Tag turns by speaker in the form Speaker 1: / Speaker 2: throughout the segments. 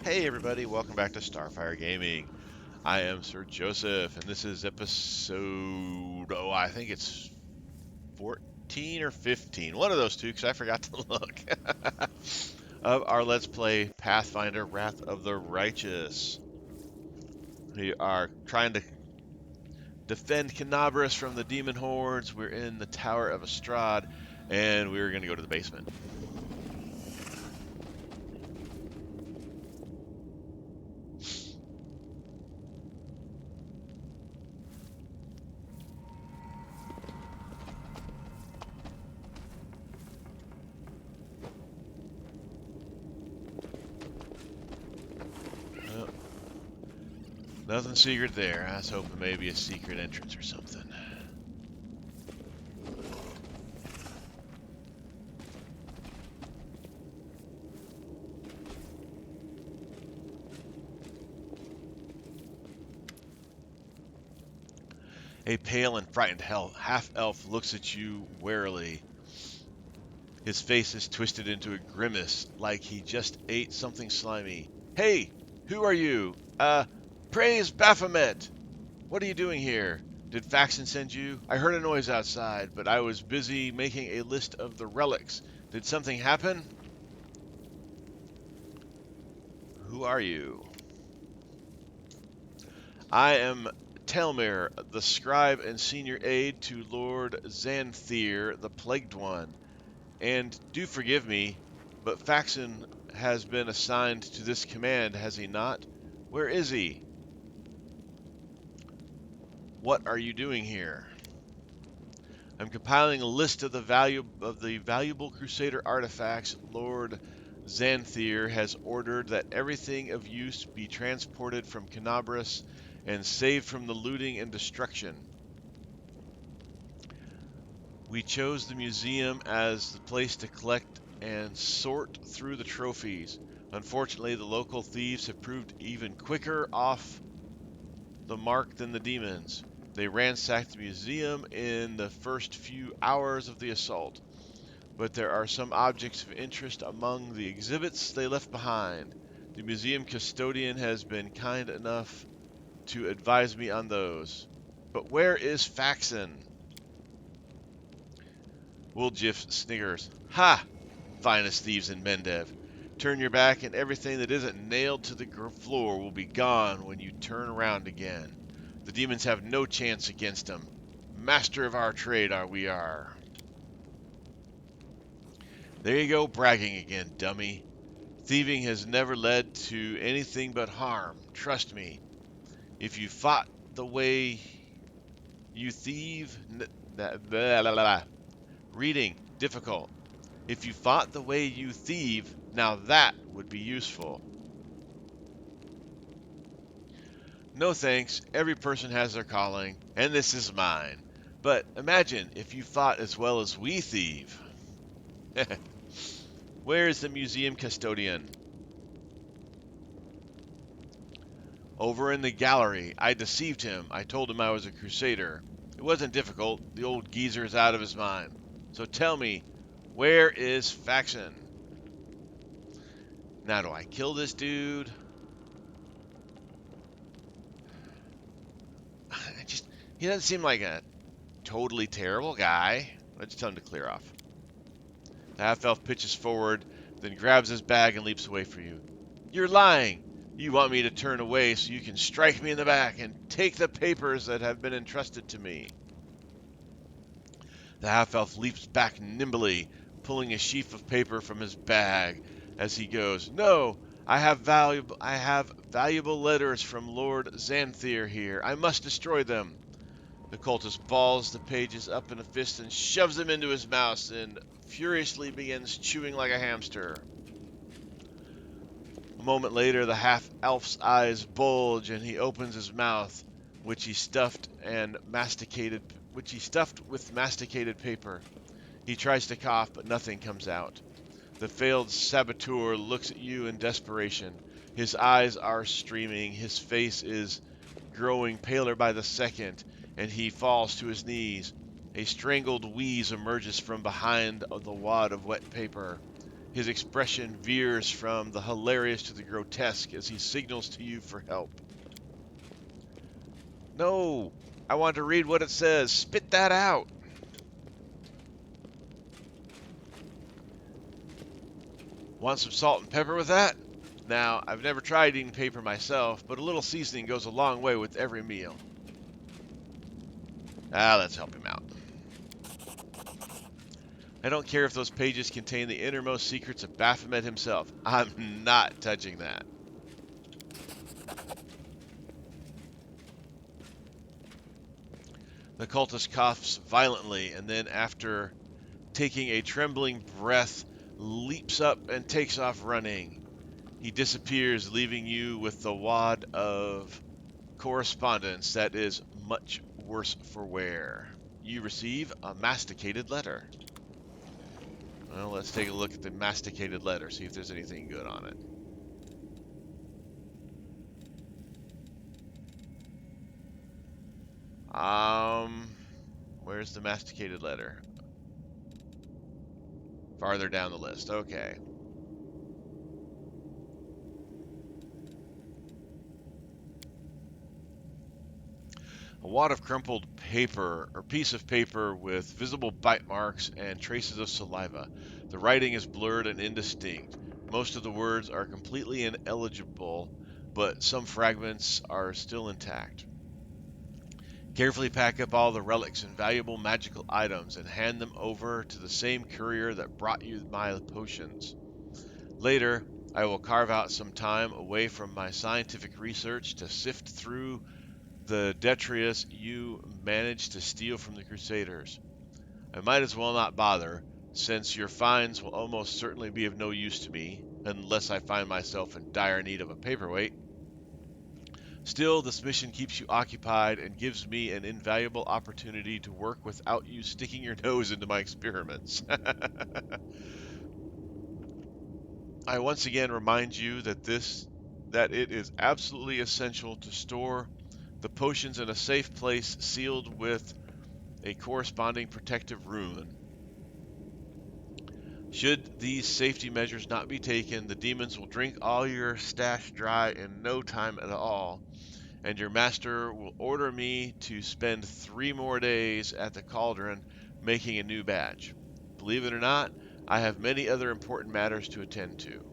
Speaker 1: Hey everybody, welcome back to Starfyre Gaming. I am Sir Joseph, and this is episode, I think it's 14 or 15. One of those two, because I forgot to look, of our Let's Play Pathfinder Wrath of the Righteous. We are trying to defend Canabras from the demon hordes. We're in the Tower of Estrod, and we're going to go to the basement. Nothing secret there. I was hoping maybe a secret entrance or something. A pale and frightened half-elf looks at you warily. His face is twisted into a grimace, like he just ate something slimy. Hey, who are you? Praise Baphomet! What are you doing here? Did Faxon send you? I heard a noise outside, but I was busy making a list of the relics. Did something happen? Who are you? I am Telmir, the scribe and senior aide to Lord Xanthir, the Plagued One. And do forgive me, but Faxon has been assigned to this command, has he not? Where is he? What are you doing here? I'm compiling a list of the valuable Crusader artifacts. Lord Xanthir has ordered that everything of use be transported from Canabras and saved from the looting and destruction. We chose the museum as the place to collect and sort through the trophies. Unfortunately, the local thieves have proved even quicker off the mark than the demons. They ransacked the museum in the first few hours of the assault, but there are some objects of interest among the exhibits they left behind. The museum custodian has been kind enough to advise me on those. But where is Faxon? Wooljiff sniggers. Ha! Finest thieves in Mendev. Turn your back and everything that isn't nailed to the floor will be gone when you turn around again. The demons have no chance against them. Master of our trade we are. There you go, bragging again, dummy. Thieving has never led to anything but harm. Trust me. If you fought the way you thieve... Blah, blah, blah. Reading, difficult. If you fought the way you thieve, now that would be useful. No thanks, every person has their calling, and this is mine. But imagine if you fought as well as we thieve. Where is the museum custodian? Over in the gallery. I deceived him. I told him I was a crusader. It wasn't difficult. The old geezer is out of his mind. So tell me, where is Faxon? Now, do I kill this dude? He doesn't seem like a totally terrible guy. Let's tell him to clear off. The half-elf pitches forward, then grabs his bag and leaps away from you. You're lying! You want me to turn away so you can strike me in the back and take the papers that have been entrusted to me. The half-elf leaps back nimbly, pulling a sheaf of paper from his bag as he goes. No! I have valuable letters from Lord Xanthir here. I must destroy them. The cultist balls the pages up in a fist and shoves them into his mouth and furiously begins chewing like a hamster. A moment later, the half-elf's eyes bulge and he opens his mouth, which he stuffed with masticated paper. He tries to cough, but nothing comes out. The failed saboteur looks at you in desperation. His eyes are streaming, his face is growing paler by the second, and he falls to his knees. A strangled wheeze emerges from behind the wad of wet paper. His expression veers from the hilarious to the grotesque as he signals to you for help. No! I want to read what it says. Spit that out! Want some salt and pepper with that? Now, I've never tried eating paper myself, but a little seasoning goes a long way with every meal. Let's help him out. I don't care if those pages contain the innermost secrets of Baphomet himself. I'm not touching that. The cultist coughs violently, and then after taking a trembling breath, leaps up and takes off running. He disappears, leaving you with the wad of correspondence that is much worse for wear. You receive a masticated letter. Well, let's take a look at the masticated letter, see if there's anything good on it. Where's the masticated letter? Farther down the list. Okay. A wad of crumpled paper, or piece of paper with visible bite marks and traces of saliva. The writing is blurred and indistinct. Most of the words are completely ineligible, but some fragments are still intact. Carefully pack up all the relics and valuable magical items and hand them over to the same courier that brought you my potions. Later, I will carve out some time away from my scientific research to sift through the detritus you managed to steal from the Crusaders. I might as well not bother, since your finds will almost certainly be of no use to me, unless I find myself in dire need of a paperweight. Still, this mission keeps you occupied and gives me an invaluable opportunity to work without you sticking your nose into my experiments. I once again remind you that it is absolutely essential to store the potions in a safe place sealed with a corresponding protective rune. Should these safety measures not be taken, the demons will drink all your stash dry in no time at all, and your master will order me to spend 3 more days at the cauldron making a new batch. Believe it or not, I have many other important matters to attend to.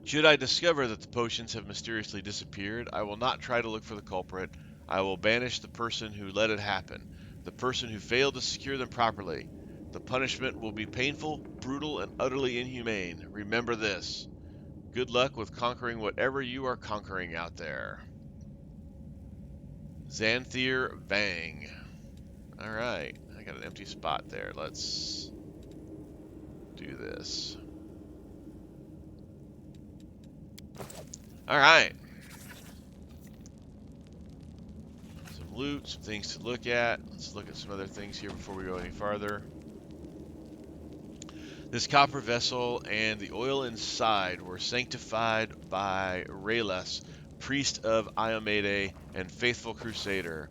Speaker 1: Should I discover that the potions have mysteriously disappeared, I will not try to look for the culprit. I will banish the person who let it happen, the person who failed to secure them properly. The punishment will be painful, brutal, and utterly inhumane. Remember this. Good luck with conquering whatever you are conquering out there. Xanthir Vang. Alright, I got an empty spot there. Let's do this. Alright. Some loot, some things to look at. Let's look at some other things here before we go any farther. This copper vessel and the oil inside were sanctified by Raylas, priest of Iomede and faithful crusader.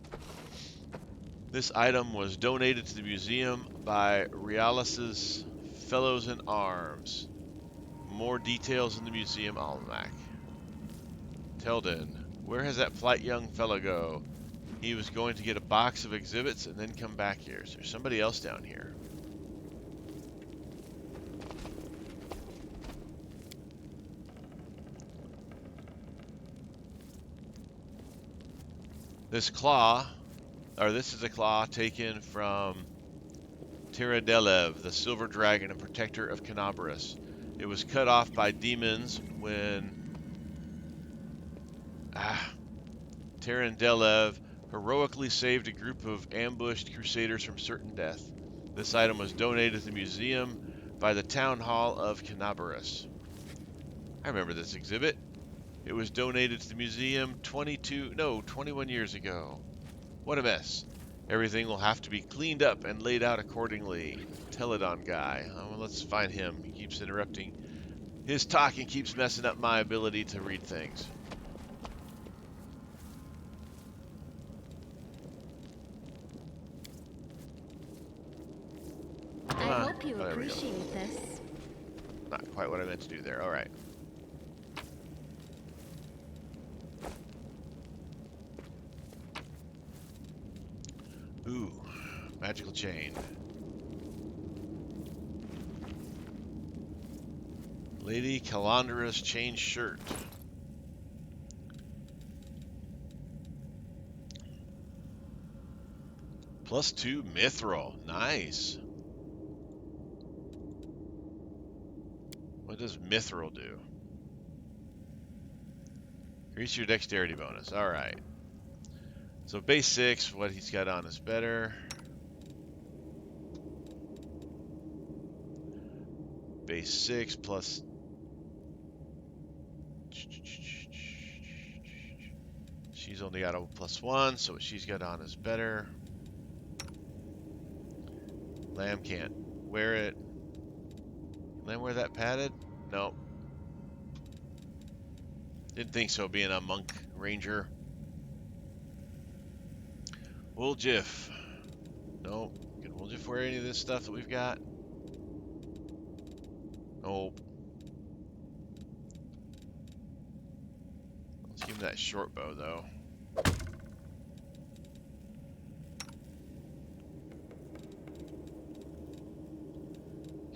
Speaker 1: This item was donated to the museum by Realis' Fellows in Arms. More details in the museum almanac. Telden, where has that polite young fellow go? He was going to get a box of exhibits and then come back here. So there's somebody else down here. This is a claw taken from Tirandelev, the silver dragon and protector of Canabras. It was cut off by demons when Tirandelev heroically saved a group of ambushed crusaders from certain death. This item was donated to the museum by the town hall of Canabras. I remember this exhibit. It was donated to the museum 21 years ago. What a mess. Everything will have to be cleaned up and laid out accordingly. Teledon guy. Well, let's find him. He keeps interrupting. His talking keeps messing up my ability to read things.
Speaker 2: I hope you
Speaker 1: we go.
Speaker 2: appreciate this.
Speaker 1: Not quite what I meant to do there. All right. Ooh, magical chain. Lady Calandra's chain shirt. +2 mithril. Nice. What does mithril do? Increase your dexterity bonus. All right. So base 6, what he's got on is better. Base 6 plus... She's only got a +1, so what she's got on is better. Lamb can't wear it. Lamb wear that padded? Nope. Didn't think so, being a monk ranger. Wooljiff. Nope. Can Wooljiff wear any of this stuff that we've got? Nope. Let's give him that short bow, though.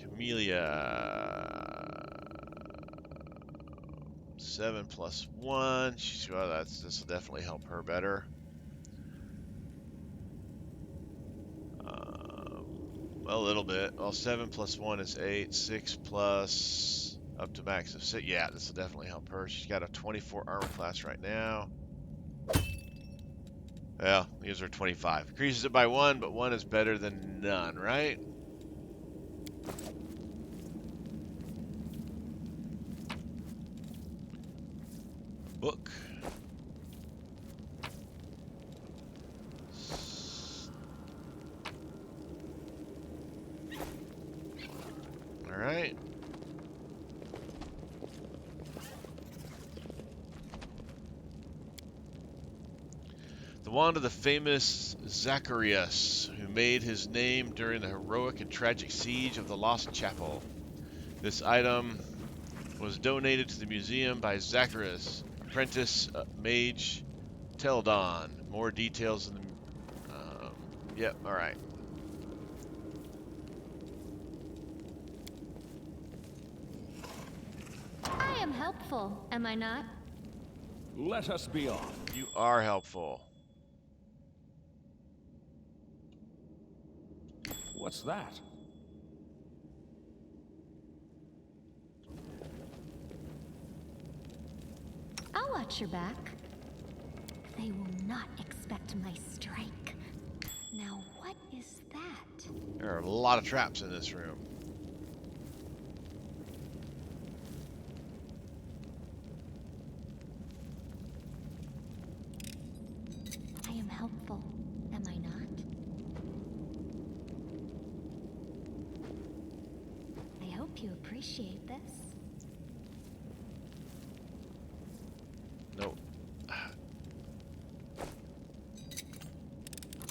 Speaker 1: Camellia. 7 + 1. She's, well, this will definitely help her better. Well, a little bit. Well, 7 + 1 is 8. 6 plus up to max of 6. Yeah, this will definitely help her. She's got a 24 armor class right now. Well, gives her 25. Increases it by 1, but 1 is better than none, right? Book. All right. The wand of the famous Zacharias, who made his name during the heroic and tragic siege of the Lost Chapel. This item was donated to the museum by Zacharias, apprentice mage Teldon. More details in the... yep, all right.
Speaker 2: I am helpful, am I not?
Speaker 3: Let us be off.
Speaker 1: You are helpful.
Speaker 3: What's that?
Speaker 2: I'll watch your back. They will not expect my strike. Now, what is that?
Speaker 1: There are a lot of traps in this room.
Speaker 2: I am helpful, am I not? I hope you appreciate this.
Speaker 1: No.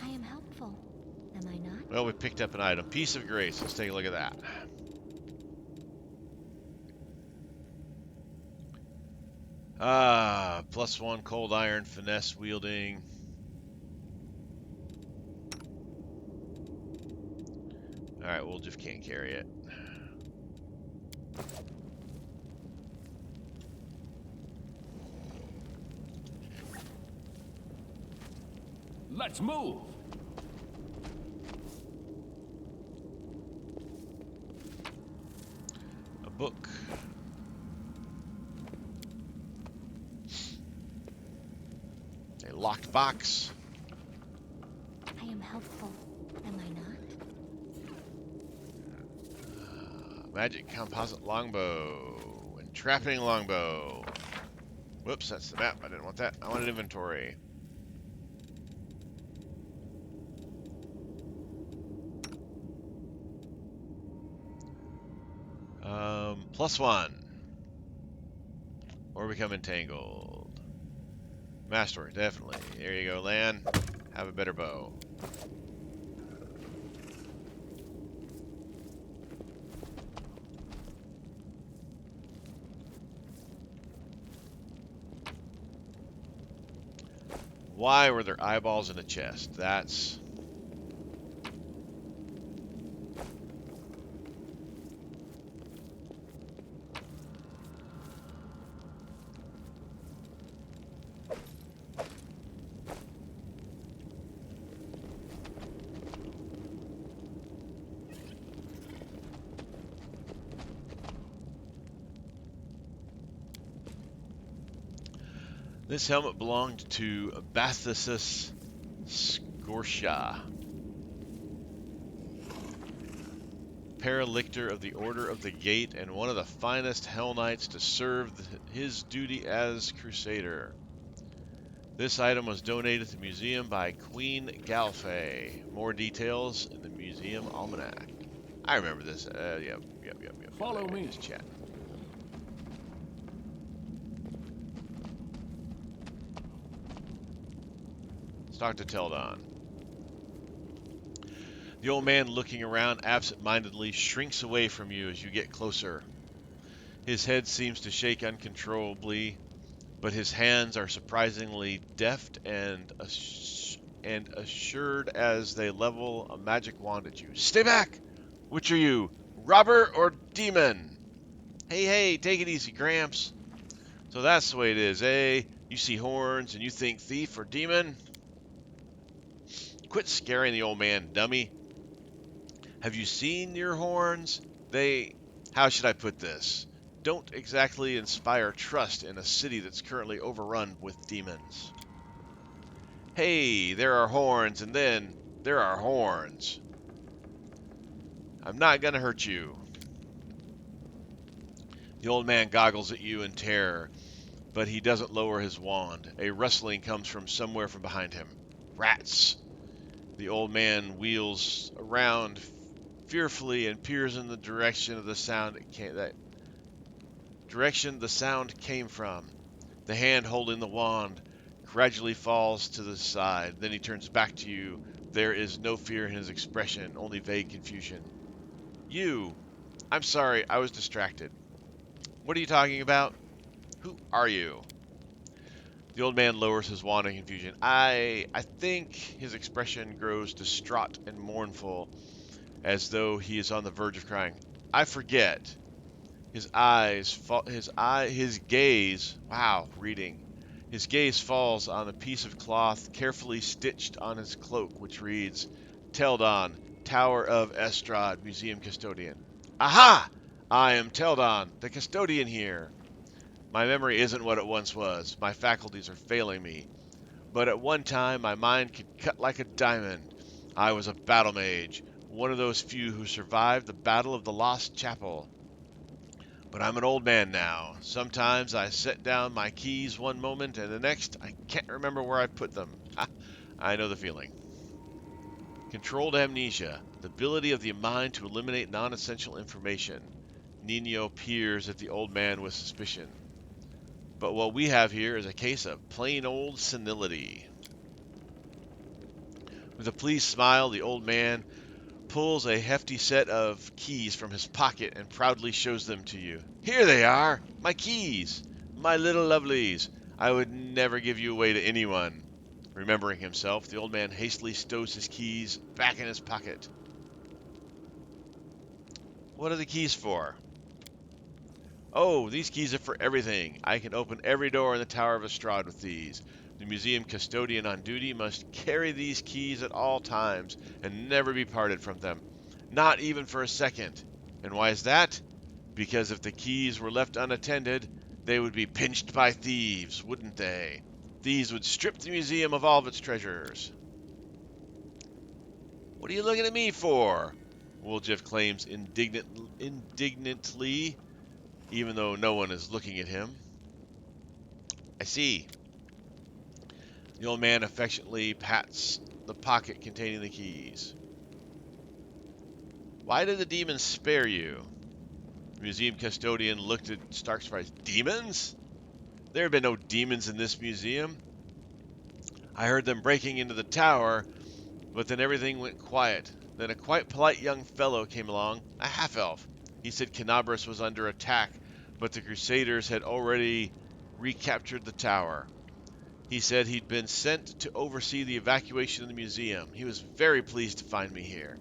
Speaker 2: I am helpful, am I not?
Speaker 1: Well, we picked up an item. Piece of Grace. Let's take a look at that. +1 cold iron, finesse wielding. Alright, we'll just can't carry it.
Speaker 3: Let's move.
Speaker 1: A book. A locked box.
Speaker 2: I am helpful, am I not?
Speaker 1: Magic composite longbow. Entrapping longbow. Whoops, that's the map. I didn't want that. I wanted inventory. +1. Or become entangled. Master, definitely. There you go, Lan. Have a better bow. Why were there eyeballs in a chest? That's... This helmet belonged to Bathysus Scotia, Paralictor of the Order of the Gate and one of the finest Hell Knights to serve his duty as Crusader. This item was donated to the museum by Queen Galfay. More details in the museum almanac. I remember this. Yep.
Speaker 3: Follow me.
Speaker 1: Just chat. Let's talk to Teldon. The old man, looking around absent-mindedly, shrinks away from you as you get closer. His head seems to shake uncontrollably, but his hands are surprisingly deft and assured as they level a magic wand at you. Stay back! Which are you, robber or demon? Hey, take it easy, Gramps. So that's the way it is, eh? You see horns and you think thief or demon? Quit scaring the old man, dummy. Have you seen your horns? How should I put this? Don't exactly inspire trust in a city that's currently overrun with demons. Hey, there are horns, and then there are horns. I'm not gonna hurt you. The old man goggles at you in terror, but he doesn't lower his wand. A rustling comes from somewhere from behind him. Rats! The old man wheels around fearfully and peers in the direction of the sound the sound came from. The hand holding the wand gradually falls to the side. Then he turns back to you. There is no fear in his expression, only vague confusion. You! I'm sorry, I was distracted. What are you talking about? Who are you? The old man lowers his wand in confusion. I think his expression grows distraught and mournful, as though he is on the verge of crying. I forget. His gaze falls on a piece of cloth carefully stitched on his cloak, which reads, Teldon, Tower of Estrod, Museum Custodian. Aha! I am Teldon, the custodian here. My memory isn't what it once was. My faculties are failing me. But at one time, my mind could cut like a diamond. I was a battle mage, one of those few who survived the Battle of the Lost Chapel. But I'm an old man now. Sometimes I set down my keys one moment, and the next, I can't remember where I put them. I know the feeling. Controlled amnesia, the ability of the mind to eliminate non-essential information. Nino peers at the old man with suspicion. But what we have here is a case of plain old senility. With a pleased smile, the old man pulls a hefty set of keys from his pocket and proudly shows them to you. Here they are, my keys, my little lovelies. I would never give you away to anyone. Remembering himself, the old man hastily stows his keys back in his pocket. What are the keys for? Oh, these keys are for everything. I can open every door in the Tower of Estrod with these. The museum custodian on duty must carry these keys at all times and never be parted from them. Not even for a second. And why is that? Because if the keys were left unattended, they would be pinched by thieves, wouldn't they? Thieves would strip the museum of all of its treasures. What are you looking at me for? Woljef claims indignantly, even though no one is looking at him. I see. The old man affectionately pats the pocket containing the keys. Why did the demons spare you? The museum custodian looked at Stark surprised. Demons? There have been no demons in this museum. I heard them breaking into the tower, but then everything went quiet. Then a quite polite young fellow came along, a half-elf. He said Canabras was under attack, but the Crusaders had already recaptured the tower. He said he'd been sent to oversee the evacuation of the museum. He was very pleased to find me here.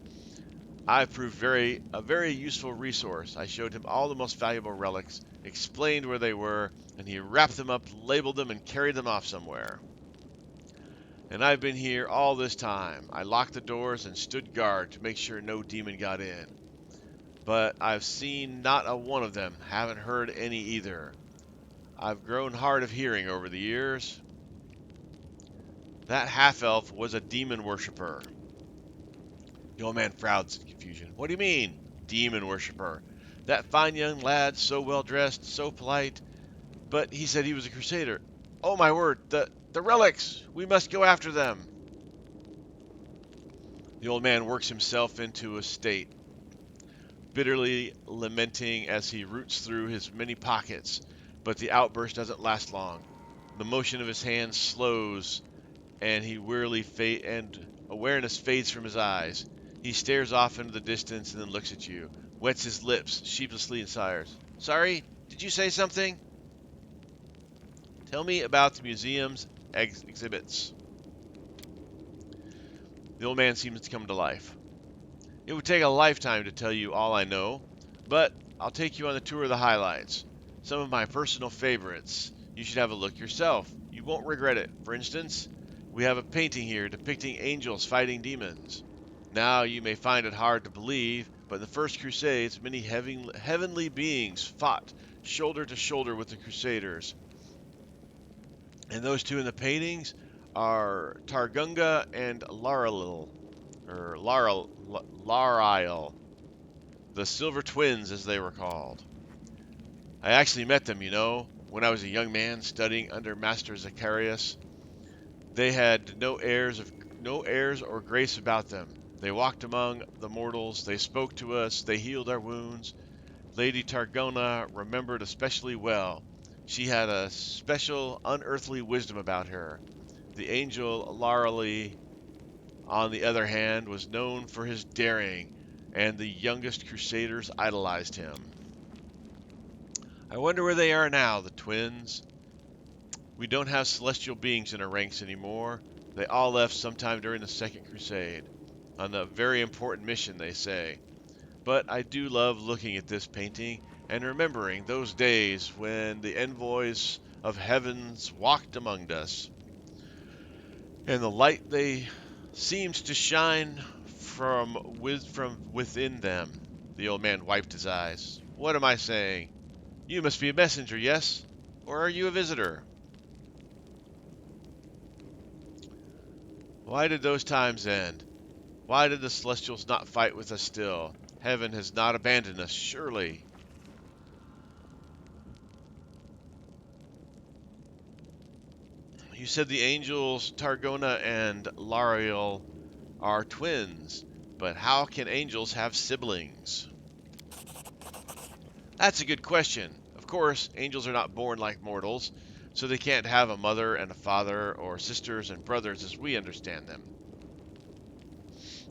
Speaker 1: I proved a very useful resource. I showed him all the most valuable relics, explained where they were, and he wrapped them up, labeled them, and carried them off somewhere. And I've been here all this time. I locked the doors and stood guard to make sure no demon got in. But I've seen not a one of them, haven't heard any either. I've grown hard of hearing over the years. That half-elf was a demon worshiper. The old man frowned in confusion. What do you mean, demon worshiper? That fine young lad, so well dressed, so polite, but he said he was a crusader. Oh my word, the relics! We must go after them. The old man works himself into a state, bitterly lamenting as he roots through his many pockets, but the outburst doesn't last long. The motion of his hands slows, and awareness fades from his eyes. He stares off into the distance and then looks at you, wets his lips sheepishly and sighs. Sorry, did you say something? Tell me about the museum's exhibits. The old man seems to come to life. It would take a lifetime to tell you all I know, but I'll take you on the tour of the highlights. Some of my personal favorites. You should have a look yourself. You won't regret it. For instance, we have a painting here depicting angels fighting demons. Now, you may find it hard to believe, but in the First Crusades, many heavenly beings fought shoulder to shoulder with the Crusaders. And those two in the paintings are Targunga and Larilil, the Silver Twins as they were called. I actually met them, when I was a young man studying under Master Zacharias. They had no airs or grace about them. They walked among the mortals, they spoke to us, they healed our wounds. Lady Targona remembered especially well. She had a special unearthly wisdom about her. The angel Larali, on the other hand, was known for his daring, and the youngest crusaders idolized him. I wonder where they are now, the twins. We don't have celestial beings in our ranks anymore. They all left sometime during the Second Crusade. On a very important mission, they say. But I do love looking at this painting and remembering those days when the envoys of heavens walked among us. And the light they seemed to shine from within them. The old man wiped his eyes. What am I saying? You must be a messenger, yes? Or are you a visitor? Why did those times end? Why did the Celestials not fight with us still? Heaven has not abandoned us, surely. You said the angels Targona and Lariel are twins, but how can angels have siblings? That's a good question. Of course, angels are not born like mortals, so they can't have a mother and a father or sisters and brothers as we understand them.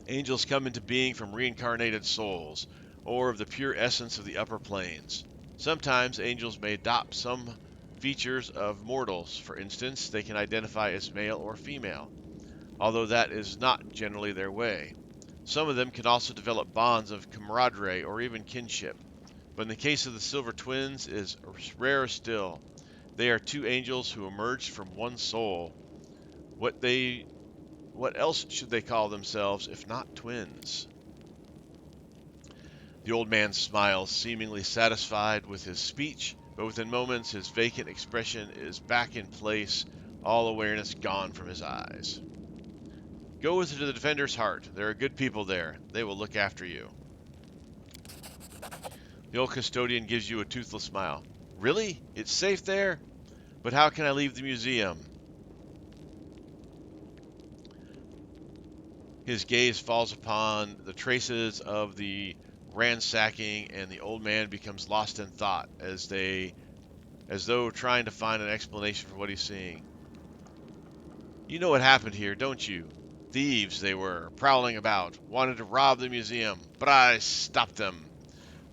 Speaker 1: Angels come into being from reincarnated souls, or of the pure essence of the upper planes. Sometimes angels may adopt some features of mortals. For instance, they can identify as male or female, although that is not generally their way. Some of them can also develop bonds of camaraderie or even kinship. But in the case of the Silver Twins, it is rarer still. They are two angels who emerged from one soul. What else should they call themselves if not twins? The old man smiles, seemingly satisfied with his speech, but within moments his vacant expression is back in place, all awareness gone from his eyes. Go with her to the Defender's Heart. There are good people there. They will look after you. The old custodian gives you a toothless smile. Really? It's safe there? But how can I leave the museum? His gaze falls upon the traces of the ransacking, and the old man becomes lost in thought as though trying to find an explanation for what he's seeing. You know what happened here, don't you? Thieves they were, prowling about, wanted to rob the museum, but I stopped them.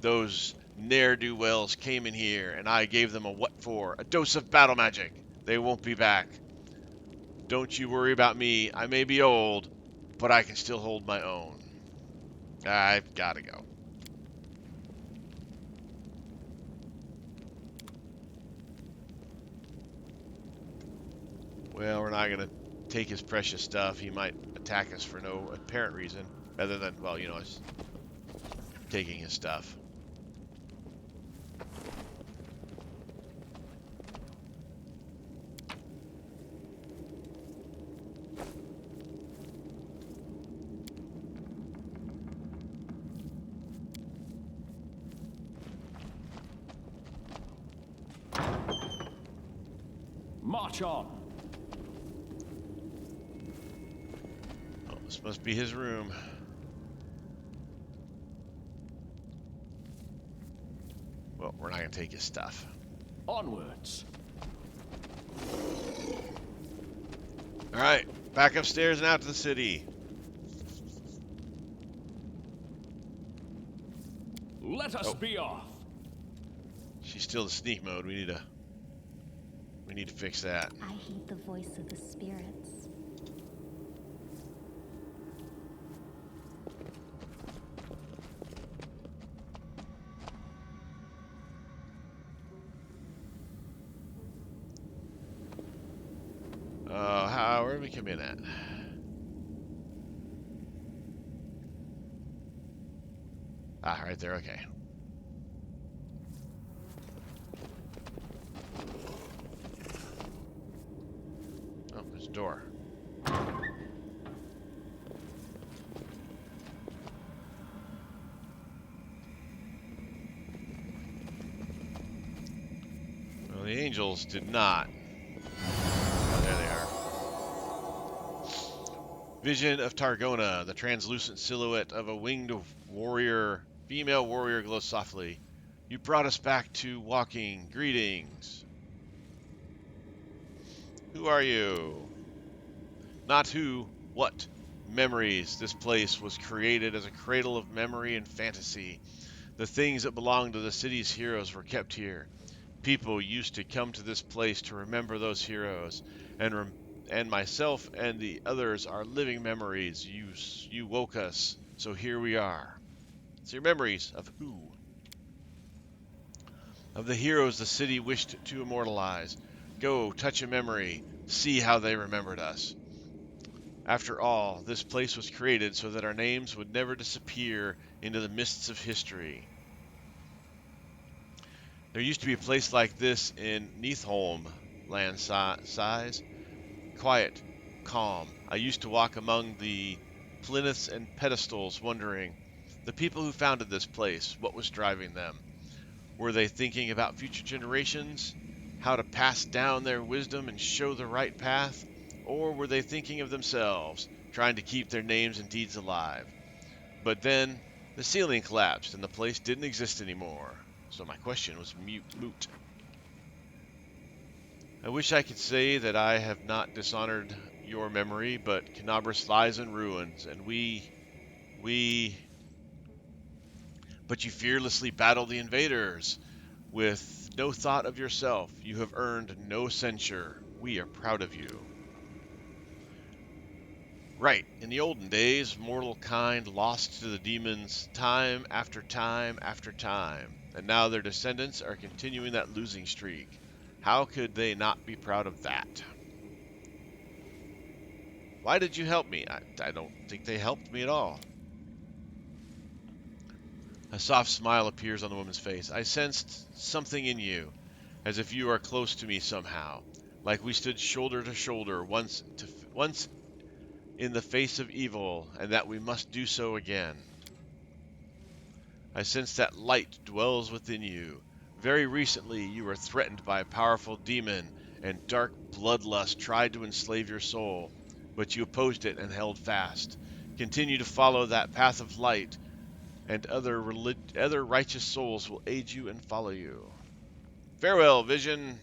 Speaker 1: Those ne'er-do-wells came in here, and I gave them a what for? A dose of battle magic. They won't be back. Don't you worry about me. I may be old, but I can still hold my own. I've gotta go. Well, we're not gonna take his precious stuff. He might attack us for no apparent reason, other than, well, you know, us taking his stuff.
Speaker 3: March on.
Speaker 1: Oh, this must be his room. Well, we're not gonna take his stuff.
Speaker 3: Onwards.
Speaker 1: All right, back upstairs and out to the city.
Speaker 3: Let us be off.
Speaker 1: She's still in sneak mode. We need to fix that.
Speaker 2: I heed the voice of the spirits.
Speaker 1: Where did we come in at? Ah, right there. Okay. Oh, there's a door. Well, the angels did not. Oh, there they are. Vision of Targona, the translucent silhouette of a winged warrior, female warrior glows softly. You brought us back to walking. Greetings. Who are you? Not who, what? Memories. This place was created as a cradle of memory and fantasy. The things that belonged to the city's heroes were kept here. People used to come to this place to remember those heroes, and myself and the others are living memories. You woke us, so here we are. So your memories of who? Of the heroes the city wished to immortalize. Go, touch a memory, see how they remembered us. After all, this place was created so that our names would never disappear into the mists of history. There used to be a place like this in Neathholm, land size. Quiet, calm. I used to walk among the plinths and pedestals wondering, the people who founded this place, what was driving them? Were they thinking about future generations? How to pass down their wisdom and show the right path? Or were they thinking of themselves, trying to keep their names and deeds alive? But then, the ceiling collapsed and the place didn't exist anymore. So my question was moot. I wish I could say that I have not dishonored your memory, but Canabras lies in ruins, and but you fearlessly battled the invaders. With no thought of yourself, you have earned no censure. We are proud of you. Right, in the olden days, mortal kind lost to the demons time after time after time, and now their descendants are continuing that losing streak. How could they not be proud of that? Why did you help me? I don't think they helped me at all. A soft smile appears on the woman's face. I sensed something in you, as if you are close to me somehow, like we stood shoulder to shoulder once in the face of evil, and that we must do so again. I sense that light dwells within you. Very recently, you were threatened by a powerful demon, and dark bloodlust tried to enslave your soul, but you opposed it and held fast. Continue to follow that path of light, and other righteous souls will aid you and follow you. Farewell, Vision.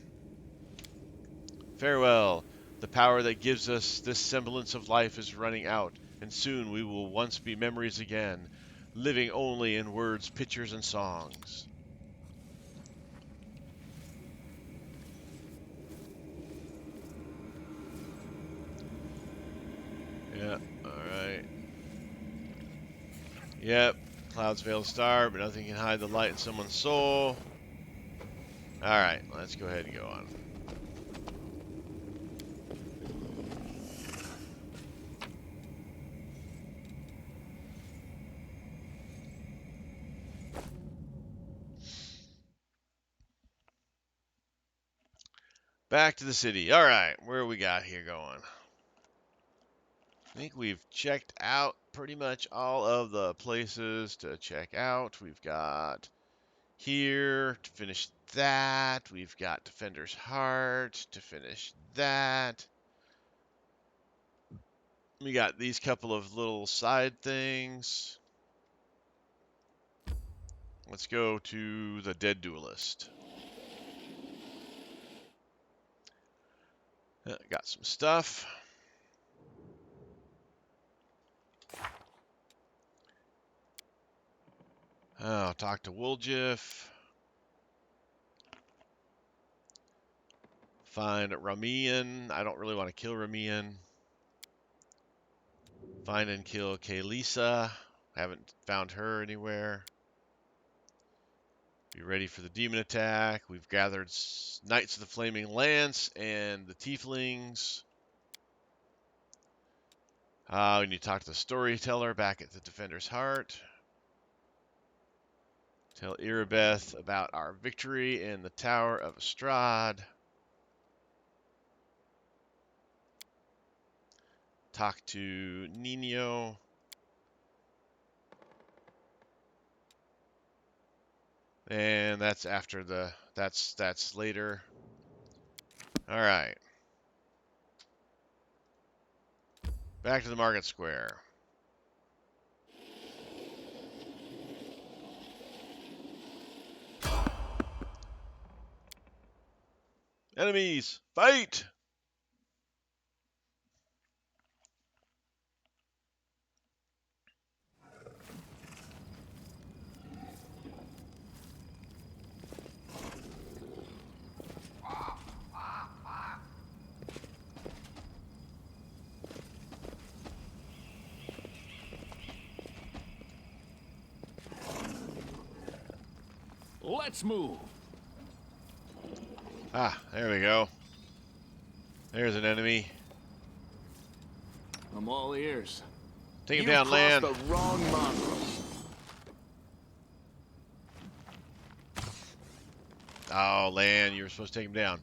Speaker 1: Farewell. The power that gives us this semblance of life is running out, and soon we will once be memories again, living only in words, pictures, and songs. Yeah, alright. Yep, clouds veil the star, but nothing can hide the light in someone's soul. Alright, let's go ahead and go on. Back to the city. Alright, where we got here going? I think we've checked out pretty much all of the places to check out. We've got here to finish that. We've got Defender's Heart to finish that. We got these couple of little side things. Let's go to the Dead Duelist. Got some stuff. Oh, talk to Wooljiff. Find Ramian. I don't really want to kill Ramian. Find and kill Kaelisa. Haven't found her anywhere. Be ready for the demon attack. We've gathered Knights of the Flaming Lance and the Tieflings. We need to talk to the storyteller back at the Defender's Heart. Tell Irabeth about our victory in the Tower of Estrod. Talk to Nino. And that's after the that's later. All right. Back to the market square. Enemies, fight!
Speaker 3: Let's move.
Speaker 1: Ah, there we go. There's an enemy.
Speaker 3: I'm all ears.
Speaker 1: Take him
Speaker 3: You've
Speaker 1: down,
Speaker 3: crossed
Speaker 1: Lan.
Speaker 3: the wrong mongrel.
Speaker 1: Oh, Lan, you were supposed to take him down.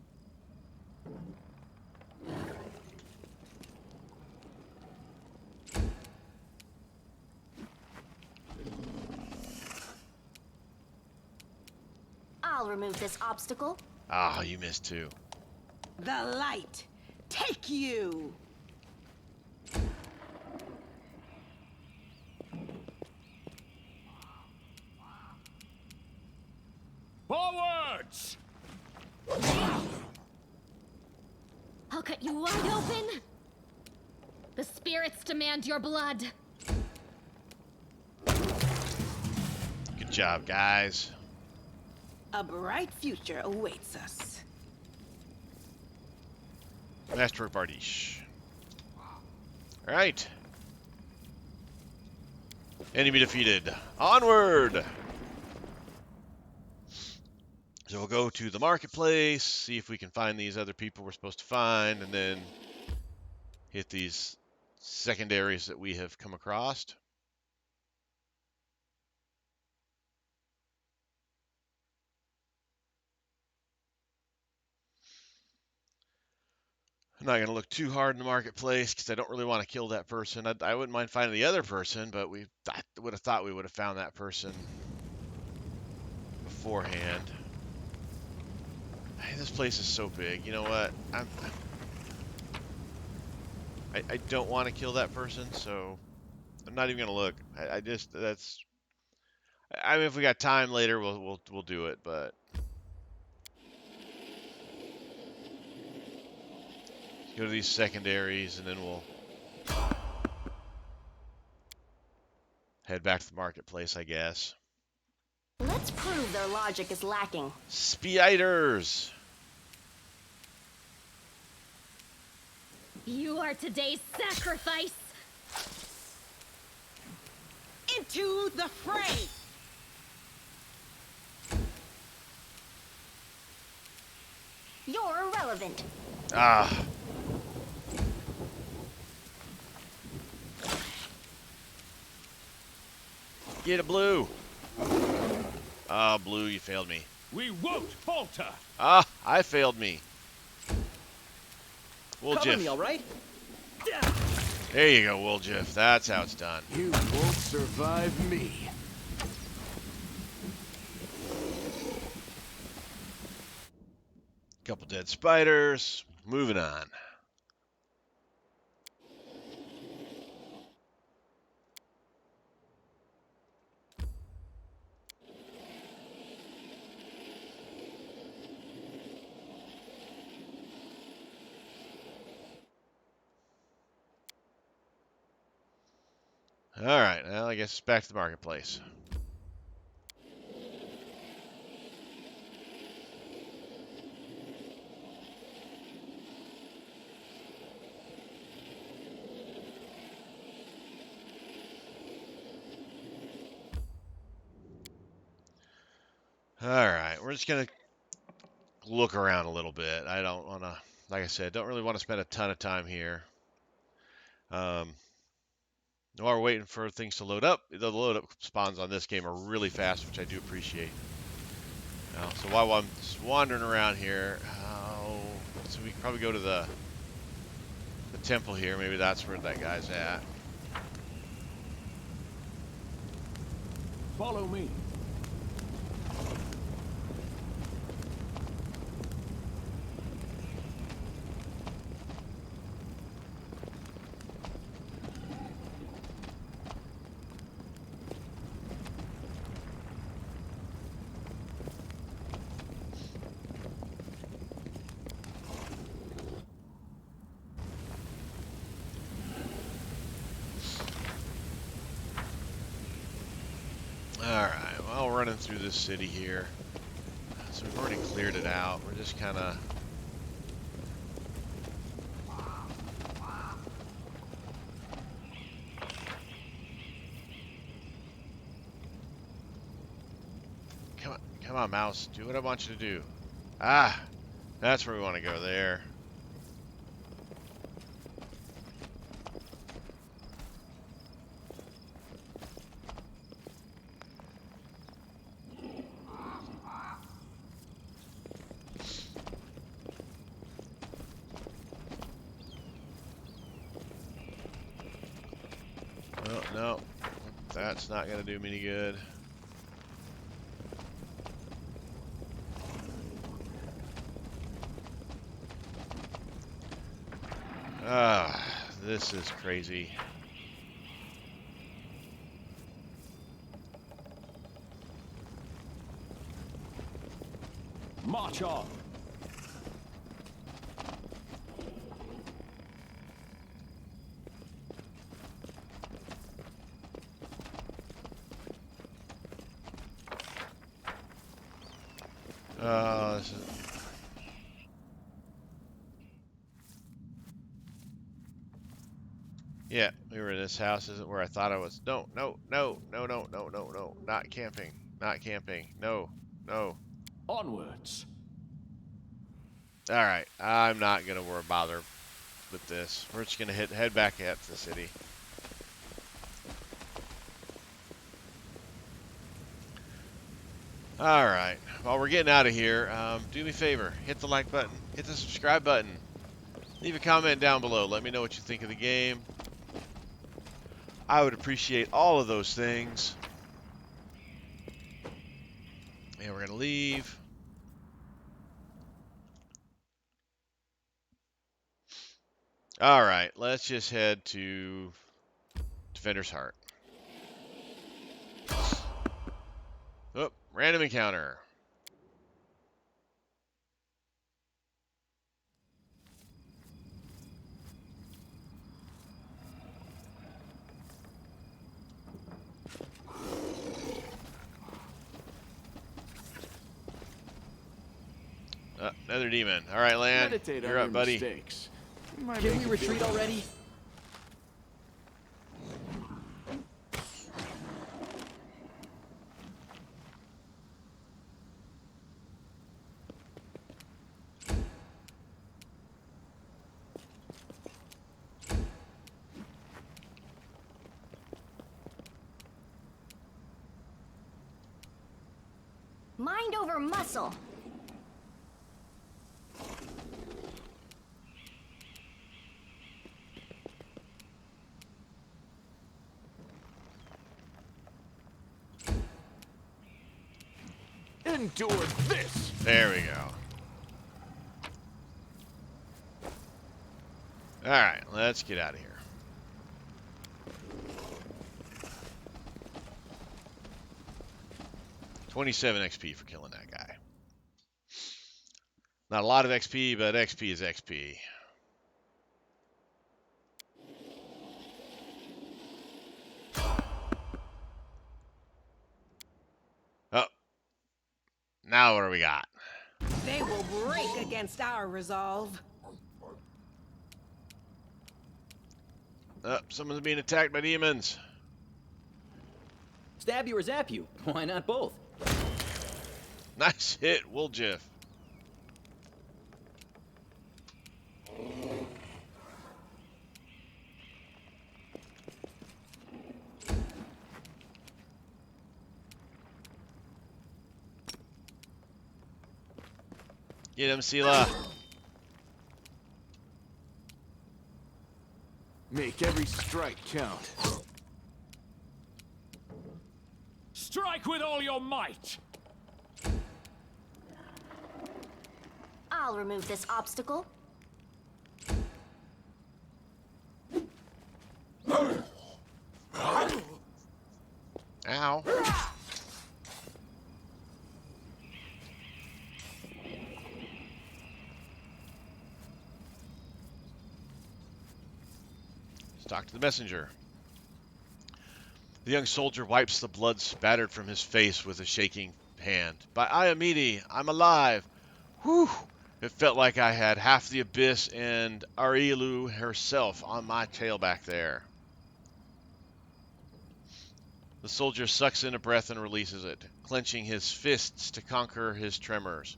Speaker 2: I'll remove this obstacle.
Speaker 1: Ah, you missed too.
Speaker 4: The light, take you!
Speaker 3: Forwards!
Speaker 2: I'll cut you wide open. The spirits demand your blood.
Speaker 1: Good job, guys.
Speaker 4: A bright future awaits us.
Speaker 1: Masterwork Bardiche. Alright. Enemy defeated. Onward! So we'll go to the marketplace, see if we can find these other people we're supposed to find, and then hit these secondaries that we have come across. I'm not going to look too hard in the marketplace because I don't really want to kill that person. I wouldn't mind finding the other person, but I would have thought we would have found that person beforehand. Hey, this place is so big. You know what? I don't want to kill that person, so I'm not even going to look. I just that's. I mean, if we got time later, we'll do it, but. Go to these secondaries, and then we'll head back to the marketplace, I guess.
Speaker 2: Let's prove their logic is lacking.
Speaker 1: Spiders!
Speaker 2: You are today's sacrifice.
Speaker 4: To the fray!
Speaker 2: You're irrelevant.
Speaker 1: Ah. Get a blue. Ah, blue, you failed me.
Speaker 3: We won't falter.
Speaker 1: Ah, I failed me.
Speaker 5: Cover me,
Speaker 1: Wooljiff.
Speaker 5: all right?
Speaker 1: There you go, Wooljiff. That's how it's done.
Speaker 3: You won't survive me.
Speaker 1: Couple dead spiders. Moving on. All right, well, I guess it's back to the marketplace. All right, we're just going to look around a little bit. I don't want to, like I said, don't really want to spend a ton of time here. While we're waiting for things to load up, the load up spawns on this game are really fast, which I do appreciate. So while I'm just wandering around here, so we can probably go to the temple here. Maybe that's where that guy's at.
Speaker 3: Follow me.
Speaker 1: Alright, well, running through this city here. So we've already cleared it out. We're just kind of... Come on, mouse. Do what I want you to do. Ah! That's where we want to go, there. Oh, no. That's not going to do me any good. Ah, this is crazy.
Speaker 3: March on.
Speaker 1: This is... Yeah, we were in this house. Isn't where I thought I was. No, no, no, no, no, no, no, no. Not camping. Not camping. No, no.
Speaker 3: Onwards.
Speaker 1: All right, I'm not gonna bother with this. We're just gonna head back at the city. All right. While we're getting out of here, do me a favor. Hit the like button. Hit the subscribe button. Leave a comment down below. Let me know what you think of the game. I would appreciate all of those things. And we're gonna leave. All right, let's just head to Defender's Heart. Oh, random encounter. Another demon. All right, Lan,
Speaker 3: Meditate
Speaker 1: you're
Speaker 3: on
Speaker 1: up,
Speaker 3: your
Speaker 1: buddy.
Speaker 3: mistakes. Might
Speaker 5: Can
Speaker 3: make
Speaker 5: we
Speaker 3: you
Speaker 5: retreat
Speaker 3: feel-
Speaker 5: already?
Speaker 2: muscle.
Speaker 3: Endure this!
Speaker 1: There we go. Alright, let's get out of here. $27 XP for killing that guy. Not a lot of XP, but XP is XP. Oh, now what do we got?
Speaker 4: They will break against our resolve.
Speaker 1: Oh, someone's being attacked by demons.
Speaker 5: Stab you or zap you? Why not both?
Speaker 1: Nice hit, Woljif. Get him, Sela.
Speaker 3: Make every strike count.
Speaker 6: Strike with all your might!
Speaker 2: I'll remove this obstacle.
Speaker 1: Ow. Let's talk to the messenger. The young soldier wipes the blood spattered from his face with a shaking hand. By Ayamidi, I'm alive. Whew! It felt like I had half the abyss and Arielu herself on my tail back there. The soldier sucks in a breath and releases it, clenching his fists to conquer his tremors.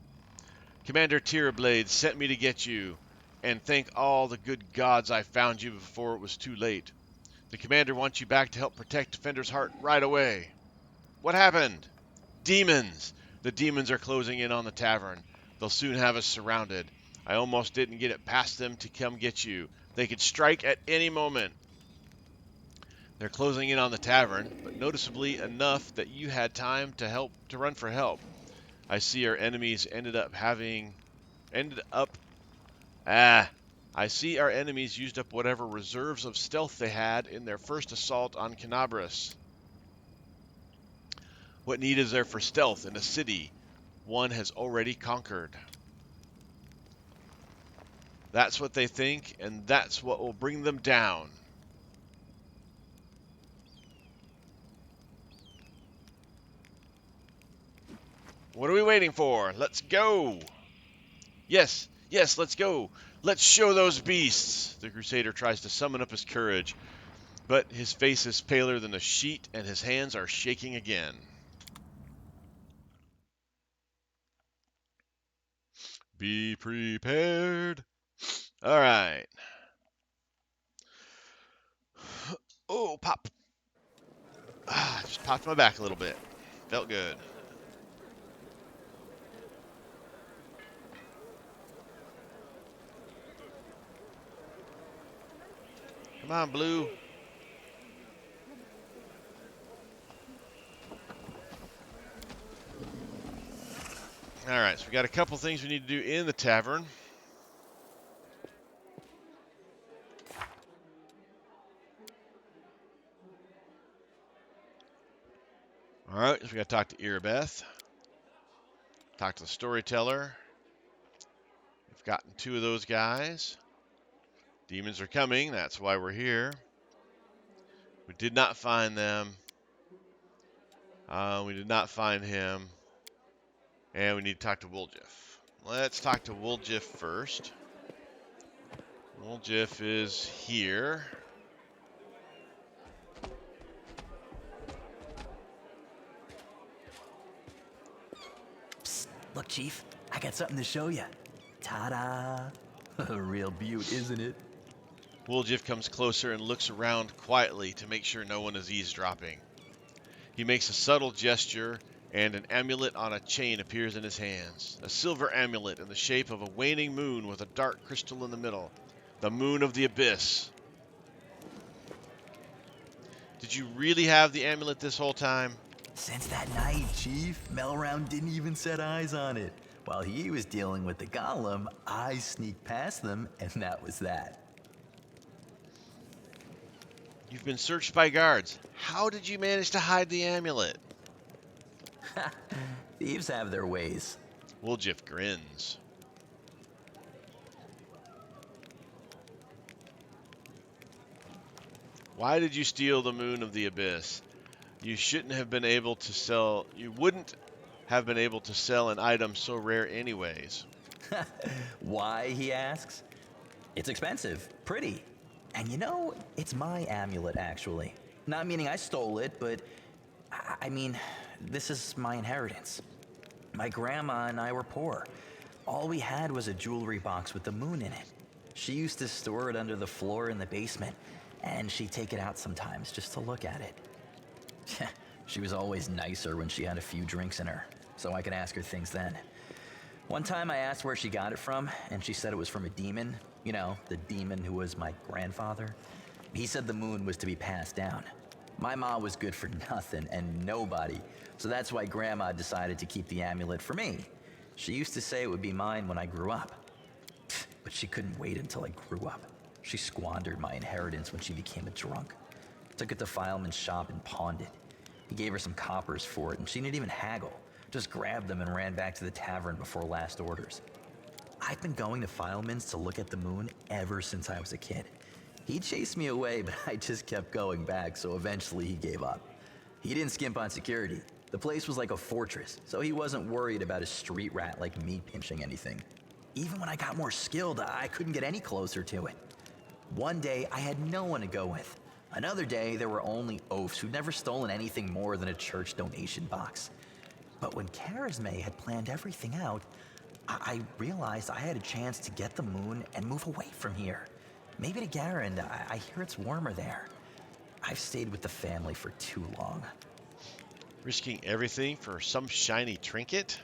Speaker 1: Commander Tirablade sent me to get you, and thank all the good gods I found you before it was too late. The commander wants you back to help protect Defender's Heart right away. What happened? Demons! The demons are closing in on the tavern. They'll soon have us surrounded. I almost didn't get it past them to come get you. They could strike at any moment. They're closing in on the tavern, but noticeably enough that you had time to run for help. I see our enemies I see our enemies used up whatever reserves of stealth they had in their first assault on Canabras. What need is there for stealth in a city one has already conquered? That's what they think, and that's what will bring them down. What are we waiting for? Let's go! Yes, yes, let's go! Let's show those beasts! The Crusader tries to summon up his courage, but his face is paler than a sheet, and his hands are shaking again. Be prepared. All right. Oh, pop. Just popped my back a little bit. Felt good. Come on, Blue. All right, so we got a couple things we need to do in the tavern. All right, so we got to talk to Irabeth. Talk to the storyteller. We've gotten 2 of those guys. Demons are coming. That's why we're here. We did not find them. We did not find him. And we need to talk to Woljif. Let's talk to Woljif first. Woljif is here.
Speaker 7: Psst, look, Chief, I got something to show you. Ta-da! A real beaut, isn't it?
Speaker 1: Woljif comes closer and looks around quietly to make sure no one is eavesdropping. He makes a subtle gesture, and an amulet on a chain appears in his hands. A silver amulet in the shape of a waning moon with a dark crystal in the middle. The moon of the abyss. Did you really have the amulet this whole time?
Speaker 7: Since that night, Chief, Melround didn't even set eyes on it. While he was dealing with the golem, I sneaked past them, and that was that.
Speaker 1: You've been searched by guards. How did you manage to hide the amulet?
Speaker 7: Thieves have their ways.
Speaker 1: Woljif grins. Why did you steal the moon of the abyss? You shouldn't have been able to sell. You wouldn't have been able to sell an item so rare anyways.
Speaker 7: Why, he asks? It's expensive, pretty. And you know, it's my amulet, actually. Not meaning I stole it, but I mean, this is my inheritance. My grandma and I were poor. All we had was a jewelry box with the moon in it. She used to store it under the floor in the basement, and she'd take it out sometimes just to look at it. She was always nicer when she had a few drinks in her, so I could ask her things then. One time I asked where she got it from, and she said it was from a demon. You know, the demon who was my grandfather. He said the moon was to be passed down. My ma was good for nothing and nobody, so that's why Grandma decided to keep the amulet for me. She used to say it would be mine when I grew up. But she couldn't wait until I grew up. She squandered my inheritance when she became a drunk. Took it to Fileman's shop and pawned it. He gave her some coppers for it, and she didn't even haggle. Just grabbed them and ran back to the tavern before last orders. I've been going to Fileman's to look at the moon ever since I was a kid. He chased me away, but I just kept going back, so eventually he gave up. He didn't skimp on security. The place was like a fortress, so he wasn't worried about a street rat like me pinching anything. Even when I got more skilled, I couldn't get any closer to it. One day, I had no one to go with. Another day, there were only oafs who'd never stolen anything more than a church donation box. But when Charisme had planned everything out, I realized I had a chance to get the moon and move away from here. Maybe to Garand. I hear it's warmer there. I've stayed with the family for too long.
Speaker 1: Risking everything for some shiny trinket?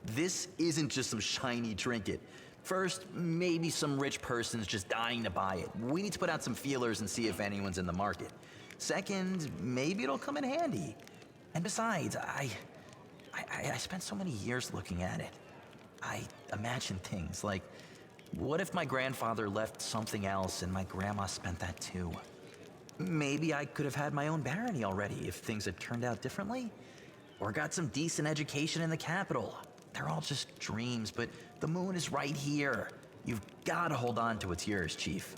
Speaker 7: This isn't just some shiny trinket. First, maybe some rich person's just dying to buy it. We need to put out some feelers and see if anyone's in the market. Second, maybe it'll come in handy. And besides, I spent so many years looking at it. I imagine things like, what if my grandfather left something else and my grandma spent that too? Maybe I could have had my own barony already if things had turned out differently. Or got some decent education in the capital. They're all just dreams, but the moon is right here. You've got to hold on to what's yours, Chief.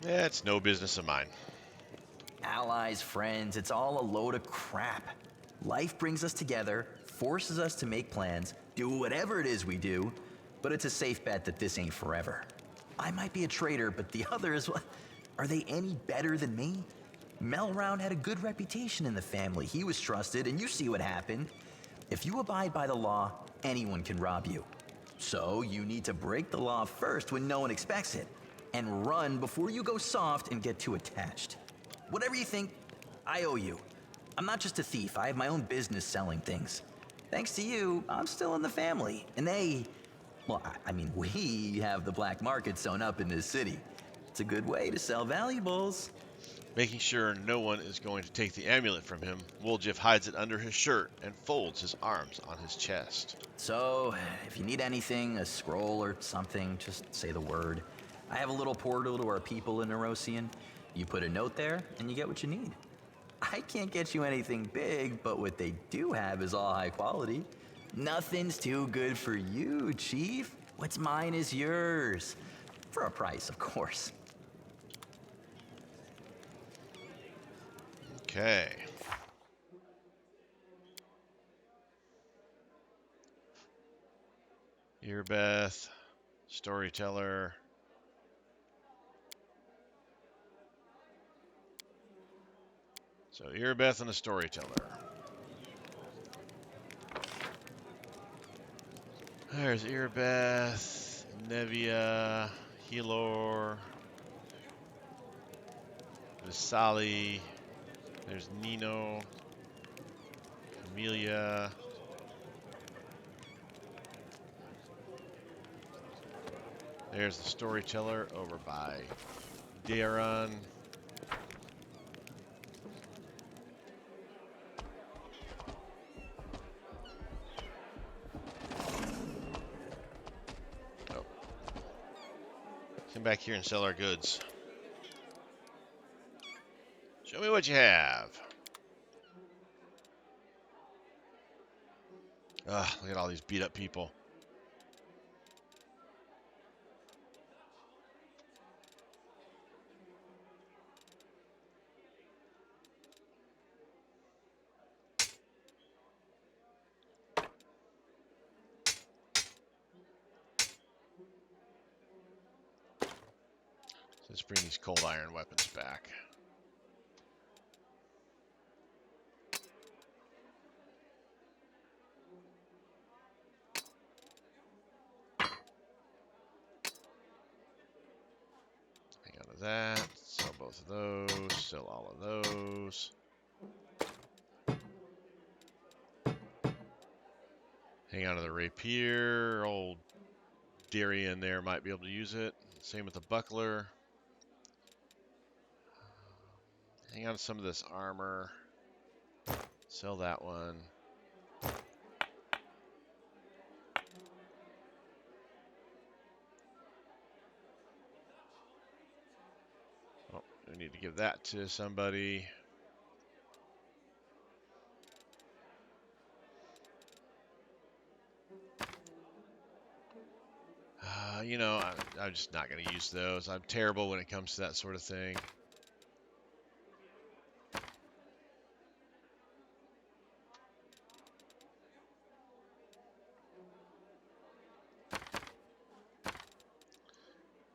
Speaker 1: It's no business of mine.
Speaker 7: Allies, friends, it's all a load of crap. Life brings us together, forces us to make plans, do whatever it is we do, but it's a safe bet that this ain't forever. I might be a traitor, but the others, are they any better than me? Melround had a good reputation in the family. He was trusted, and you see what happened. If you abide by the law, anyone can rob you. So you need to break the law first when no one expects it, and run before you go soft and get too attached. Whatever you think, I owe you. I'm not just a thief. I have my own business selling things. Thanks to you, I'm still in the family, and we have the black market sewn up in this city. It's a good way to sell valuables.
Speaker 1: Making sure no one is going to take the amulet from him, Woljif hides it under his shirt and folds his arms on his chest.
Speaker 7: So, if you need anything, a scroll or something, just say the word. I have a little portal to our people in Nerosian. You put a note there, and you get what you need. I can't get you anything big, but what they do have is all high quality. Nothing's too good for you, Chief. What's mine is yours. For a price, of course.
Speaker 1: Okay. Earbeth, storyteller. So Earbeth and a storyteller. There's Earbeth, Nevia, Helor. There's Sally. There's Nino. Amelia. There's the storyteller over by Darren. Oh. Come back here and sell our goods. Show me what you have. Ugh, look at all these beat up people. Let's bring these cold iron weapons back. Hang on to that. Sell both of those. Sell all of those. Hang on to the rapier. Old Darian there might be able to use it. Same with the buckler. Hang on to some of this armor. Sell that one. Oh, we need to give that to somebody. You know, I'm just not going to use those. I'm terrible when it comes to that sort of thing.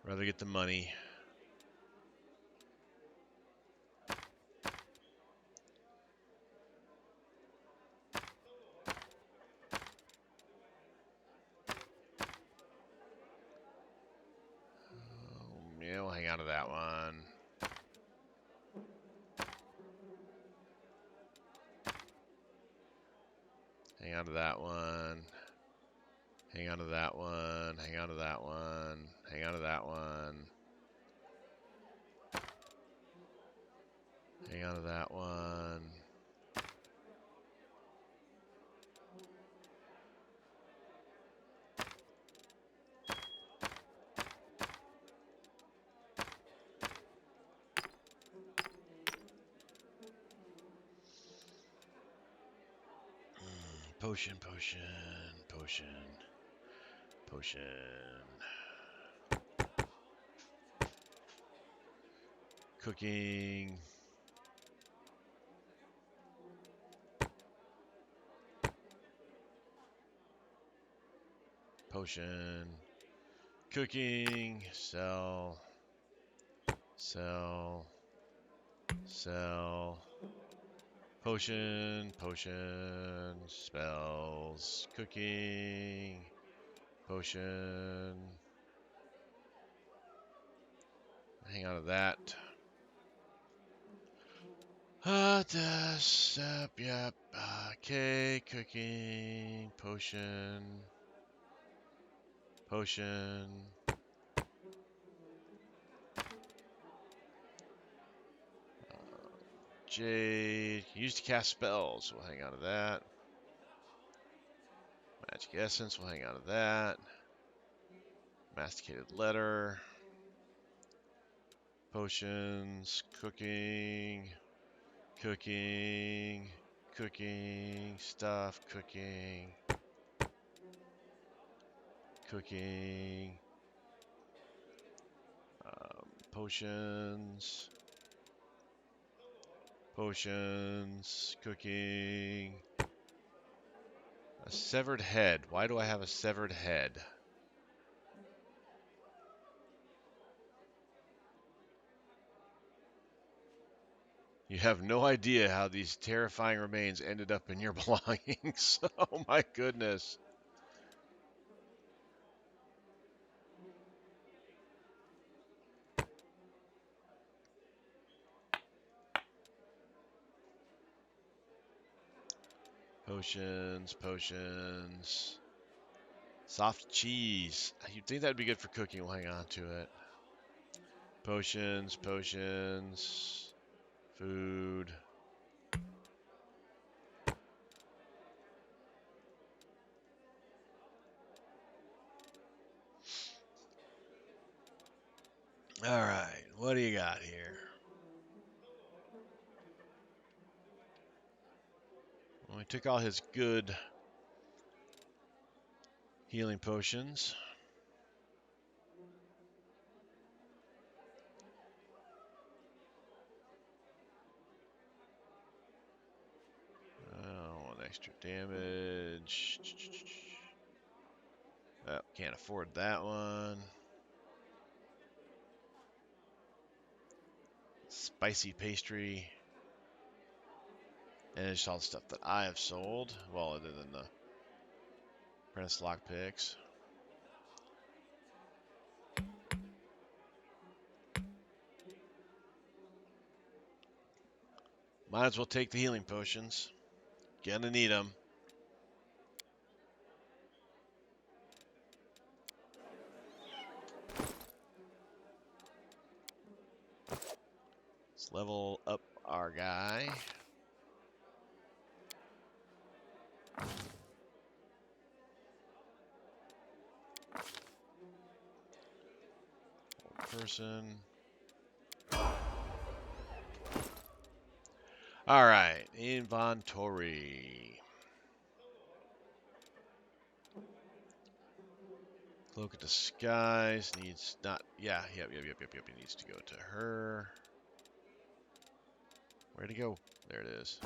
Speaker 1: Rather get the money. Yeah, we'll hang on to that one. Hang on to that one. Hang on to that one. Hang on to that one. Hang on to that one. Hang on to that one. Potion, potion, potion, potion. Cooking. Potion. Cooking. Sell. Sell. Sell. Potion. Potion. Spells. Cooking. Potion. Hang on to that. Yep. Okay, cooking, potion, potion. Jade, used to cast spells. We'll hang on to that. Magic essence. We'll hang on to that. Masticated letter. Potions, cooking, cooking, cooking, stuff, cooking, cooking, potions, potions, cooking. A severed head. Why do I have a severed head? You have no idea how these terrifying remains ended up in your belongings. Oh my goodness. Potions, potions. Soft cheese. You'd think that'd be good for cooking. We'll hang on to it. Potions, potions. Food. All right, what do you got here? Well, we took all his good healing potions. Oh, one extra damage. Oh, can't afford that one. Spicy pastry. And it's all the stuff that I have sold. Well, other than the apprentice lockpicks. Might as well take the healing potions. Gonna need them. Let's level up our guy. Person. All right, inventory. Cloak of Disguise needs not. Yeah, yep. It needs to go to her. Where'd it go? There it is.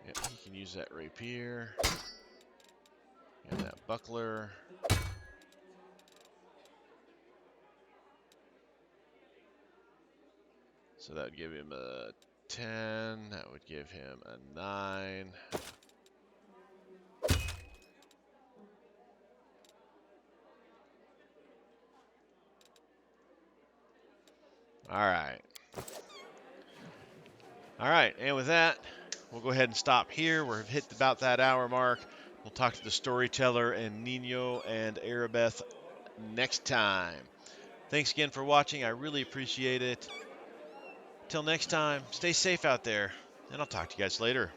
Speaker 1: Yep, he can use that rapier. And that buckler. So that would give him a 10. That would give him a 9. All right. All right, and with that, we'll go ahead and stop here. We've hit about that hour mark. We'll talk to the storyteller and Nino and Arabeth next time. Thanks again for watching. I really appreciate it. Till next time, stay safe out there, and I'll talk to you guys later.